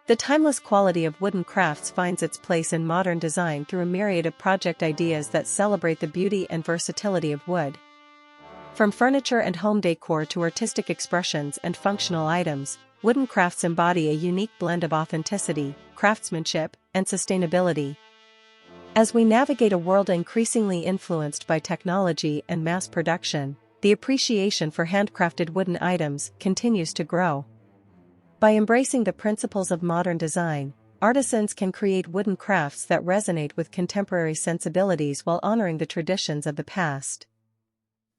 The timeless quality of wooden crafts finds its place in modern design through a myriad of project ideas that celebrate the beauty and versatility of wood. From furniture and home decor to artistic expressions and functional items, wooden crafts embody a unique blend of authenticity, craftsmanship, and sustainability. As we navigate a world increasingly influenced by technology and mass production, the appreciation for handcrafted wooden items continues to grow. By embracing the principles of modern design, artisans can create wooden crafts that resonate with contemporary sensibilities while honoring the traditions of the past.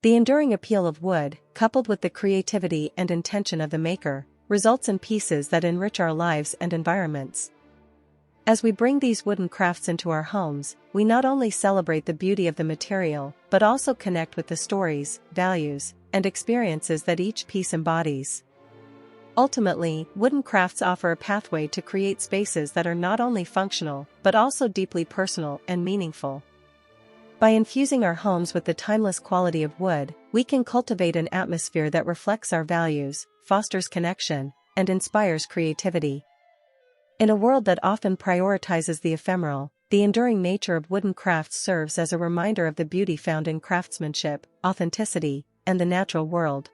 The enduring appeal of wood, coupled with the creativity and intention of the maker, results in pieces that enrich our lives and environments. As we bring these wooden crafts into our homes, we not only celebrate the beauty of the material, but also connect with the stories, values, and experiences that each piece embodies. Ultimately, wooden crafts offer a pathway to create spaces that are not only functional, but also deeply personal and meaningful. By infusing our homes with the timeless quality of wood, we can cultivate an atmosphere that reflects our values, fosters connection, and inspires creativity. In a world that often prioritizes the ephemeral, the enduring nature of wooden crafts serves as a reminder of the beauty found in craftsmanship, authenticity, and the natural world.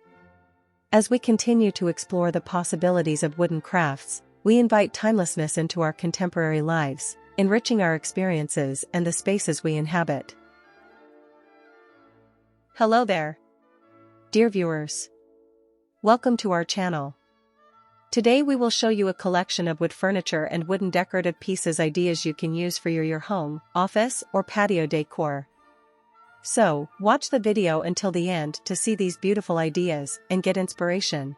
As we continue to explore the possibilities of wooden crafts, we invite timelessness into our contemporary lives, enriching our experiences and the spaces we inhabit. Hello there, dear viewers. Welcome to our channel. Today we will show you a collection of wood furniture and wooden decorative pieces ideas you can use for your home, office, or patio decor. So, watch the video until the end to see these beautiful ideas and get inspiration.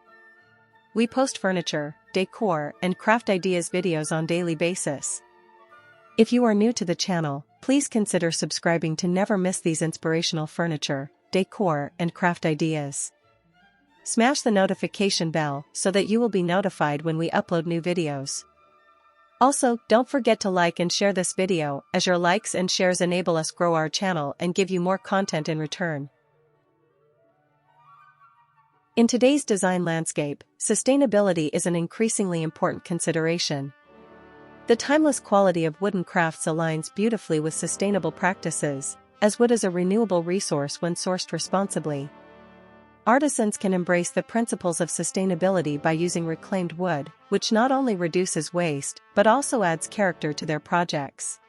We post furniture, decor, and craft ideas videos on a daily basis. If you are new to the channel, please consider subscribing to never miss these inspirational furniture, decor, and craft ideas. Smash the notification bell so that you will be notified when we upload new videos. Also, don't forget to like and share this video, as your likes and shares enable us grow our channel and give you more content in return. In today's design landscape, sustainability is an increasingly important consideration. The timeless quality of wooden crafts aligns beautifully with sustainable practices, as wood is a renewable resource when sourced responsibly. Artisans can embrace the principles of sustainability by using reclaimed wood, which not only reduces waste, but also adds character to their projects.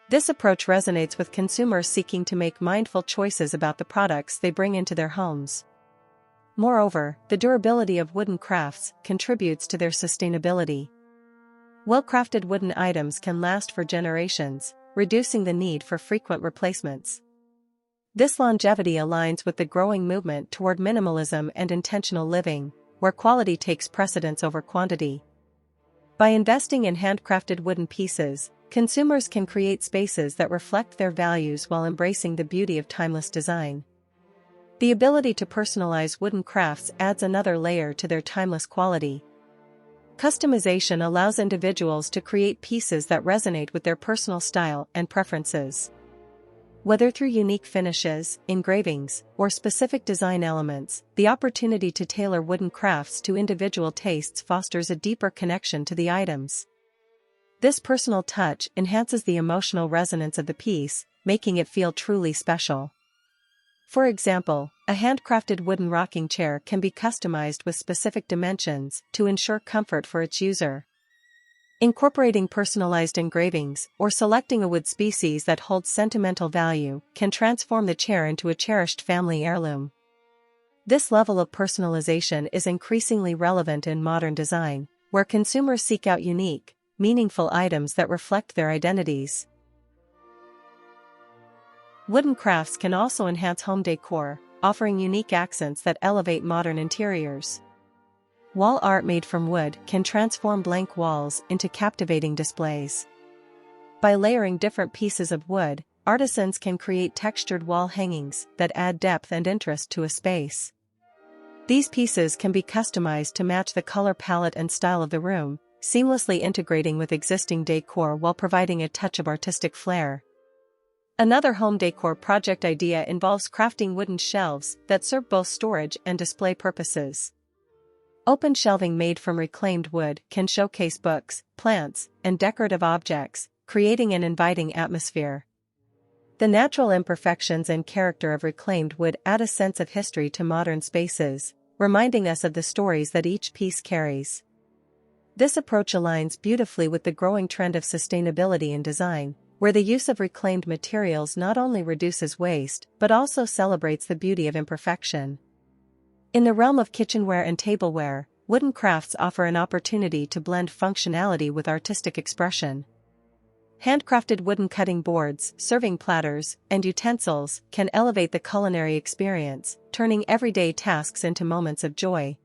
This approach resonates with consumers seeking to make mindful choices about the products they bring into their homes. Moreover, the durability of wooden crafts contributes to their sustainability. Well-crafted wooden items can last for generations, reducing the need for frequent replacements. This longevity aligns with the growing movement toward minimalism and intentional living, where quality takes precedence over quantity. By investing in handcrafted wooden pieces, consumers can create spaces that reflect their values while embracing the beauty of timeless design. The ability to personalize wooden crafts adds another layer to their timeless quality. Customization allows individuals to create pieces that resonate with their personal style and preferences. Whether through unique finishes, engravings, or specific design elements, the opportunity to tailor wooden crafts to individual tastes fosters a deeper connection to the items. This personal touch enhances the emotional resonance of the piece, making it feel truly special. For example, a handcrafted wooden rocking chair can be customized with specific dimensions to ensure comfort for its user. Incorporating personalized engravings or selecting a wood species that holds sentimental value can transform the chair into a cherished family heirloom. This level of personalization is increasingly relevant in modern design, where consumers seek out unique, meaningful items that reflect their identities. Wooden crafts can also enhance home decor, offering unique accents that elevate modern interiors. Wall art made from wood can transform blank walls into captivating displays. By layering different pieces of wood, artisans can create textured wall hangings that add depth and interest to a space. These pieces can be customized to match the color palette and style of the room, seamlessly integrating with existing decor while providing a touch of artistic flair. Another home decor project idea involves crafting wooden shelves that serve both storage and display purposes. Open shelving made from reclaimed wood can showcase books, plants, and decorative objects, creating an inviting atmosphere. The natural imperfections and character of reclaimed wood add a sense of history to modern spaces, reminding us of the stories that each piece carries. This approach aligns beautifully with the growing trend of sustainability in design, where the use of reclaimed materials not only reduces waste but also celebrates the beauty of imperfection. In the realm of kitchenware and tableware, wooden crafts offer an opportunity to blend functionality with artistic expression. Handcrafted wooden cutting boards, serving platters, and utensils can elevate the culinary experience, turning everyday tasks into moments of joy.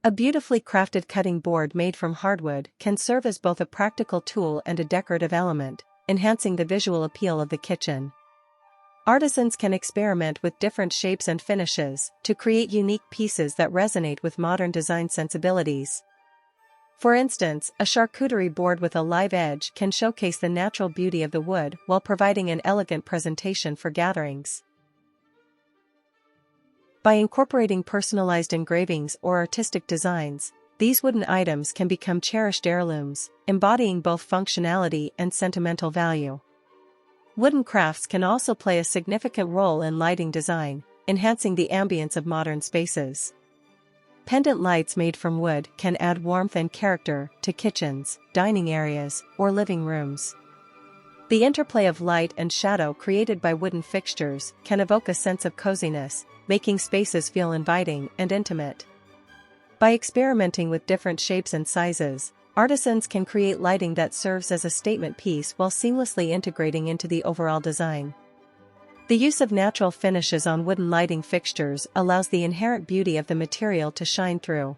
A beautifully crafted cutting board made from hardwood can serve as both a practical tool and a decorative element, enhancing the visual appeal of the kitchen. Artisans can experiment with different shapes and finishes to create unique pieces that resonate with modern design sensibilities. For instance, a charcuterie board with a live edge can showcase the natural beauty of the wood while providing an elegant presentation for gatherings. By incorporating personalized engravings or artistic designs, these wooden items can become cherished heirlooms, embodying both functionality and sentimental value. Wooden crafts can also play a significant role in lighting design, enhancing the ambience of modern spaces. Pendant lights made from wood can add warmth and character to kitchens, dining areas, or living rooms. The interplay of light and shadow created by wooden fixtures can evoke a sense of coziness, making spaces feel inviting and intimate. By experimenting with different shapes and sizes, artisans can create lighting that serves as a statement piece while seamlessly integrating into the overall design. The use of natural finishes on wooden lighting fixtures allows the inherent beauty of the material to shine through.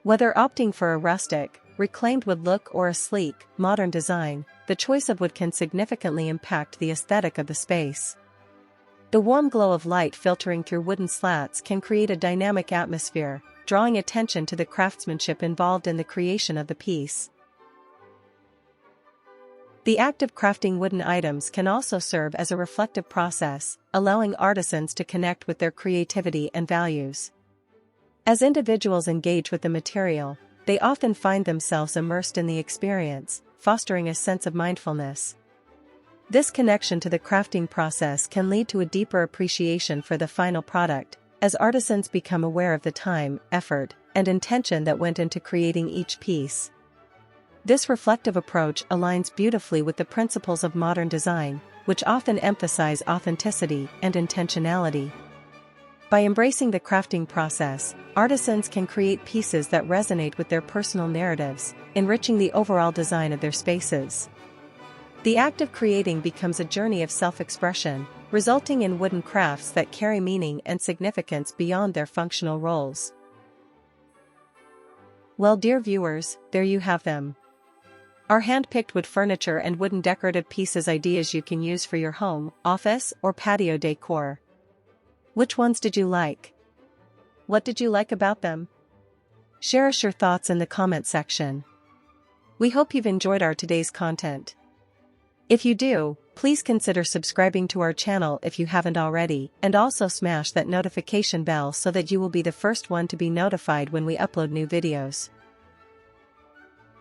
Whether opting for a rustic, reclaimed wood look or a sleek, modern design, the choice of wood can significantly impact the aesthetic of the space. The warm glow of light filtering through wooden slats can create a dynamic atmosphere, drawing attention to the craftsmanship involved in the creation of the piece. The act of crafting wooden items can also serve as a reflective process, allowing artisans to connect with their creativity and values. As individuals engage with the material, they often find themselves immersed in the experience, fostering a sense of mindfulness. This connection to the crafting process can lead to a deeper appreciation for the final product, as artisans become aware of the time, effort, and intention that went into creating each piece. This reflective approach aligns beautifully with the principles of modern design, which often emphasize authenticity and intentionality. By embracing the crafting process, artisans can create pieces that resonate with their personal narratives, enriching the overall design of their spaces. The act of creating becomes a journey of self-expression, resulting in wooden crafts that carry meaning and significance beyond their functional roles. Well, dear viewers, there you have them. Our hand-picked wood furniture and wooden decorative pieces ideas you can use for your home, office, or patio decor. Which ones did you like? What did you like about them? Share us your thoughts in the comment section. We hope you've enjoyed our today's content. If you do, please consider subscribing to our channel if you haven't already, and also smash that notification bell so that you will be the first one to be notified when we upload new videos.